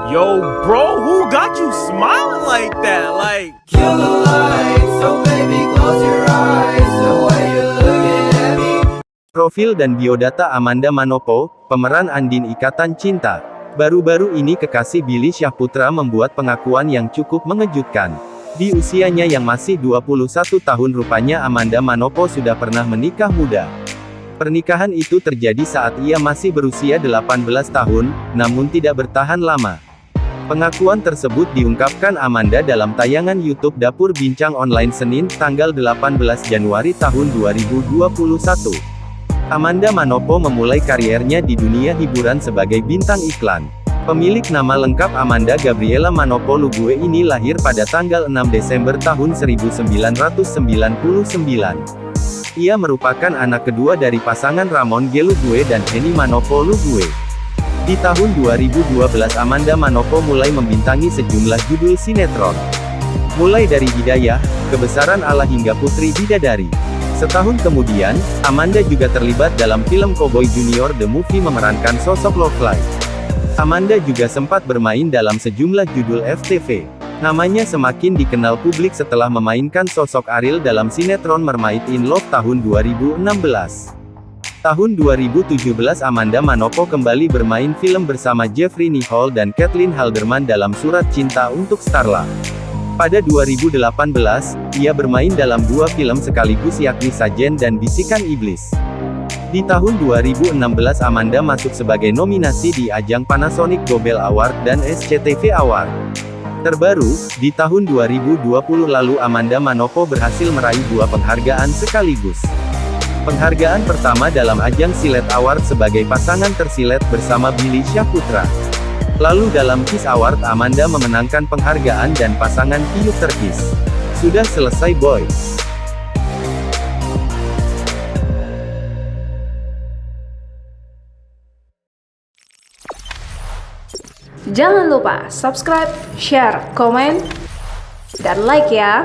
Yo, bro, who got you smiling like that? Like, Kill the lights, so baby close your eyes. The way you're looking at me. Profil dan biodata Amanda Manopo, pemeran Andin Ikatan Cinta. Baru-baru ini kekasih Billy Syahputra membuat pengakuan yang cukup mengejutkan. Di usianya yang masih 21 tahun rupanya Amanda Manopo sudah pernah menikah muda. Pernikahan itu terjadi saat ia masih berusia 18 tahun, namun tidak bertahan lama. Pengakuan tersebut diungkapkan Amanda dalam tayangan YouTube Dapur Bincang Online Senin, tanggal 18 Januari tahun 2021. Amanda Manopo memulai kariernya di dunia hiburan sebagai bintang iklan. Pemilik nama lengkap Amanda Gabriela Manopo Lugue ini lahir pada tanggal 6 Desember tahun 1999. Ia merupakan anak kedua dari pasangan Ramon G. Lugue dan Henny Manopo Lugue. Di tahun 2012 Amanda Manopo mulai membintangi sejumlah judul sinetron. Mulai dari Hidayah, Kebesaran Allah hingga Putri Bidadari. Setahun kemudian, Amanda juga terlibat dalam film Cowboy Junior The Movie memerankan sosok Loveline. Amanda juga sempat bermain dalam sejumlah judul FTV. Namanya semakin dikenal publik setelah memainkan sosok Ariel dalam sinetron Mermaid in Love tahun 2016. Tahun 2017 Amanda Manopo kembali bermain film bersama Jeffrey Nicole dan Kathleen Halderman dalam Surat Cinta untuk Starla. Pada 2018, ia bermain dalam dua film sekaligus yakni Sajen dan Bisikan Iblis. Di tahun 2016 Amanda masuk sebagai nominasi di ajang Panasonic Gobel Award dan SCTV Award. Terbaru, di tahun 2020 lalu Amanda Manopo berhasil meraih dua penghargaan sekaligus. Penghargaan pertama dalam ajang Silet Award sebagai pasangan tersilet bersama Billy Syahputra. Lalu dalam Kiss Award Amanda memenangkan penghargaan dan pasangan Piuk Terkis. Sudah selesai boy. Jangan lupa subscribe, share, komen, dan like ya.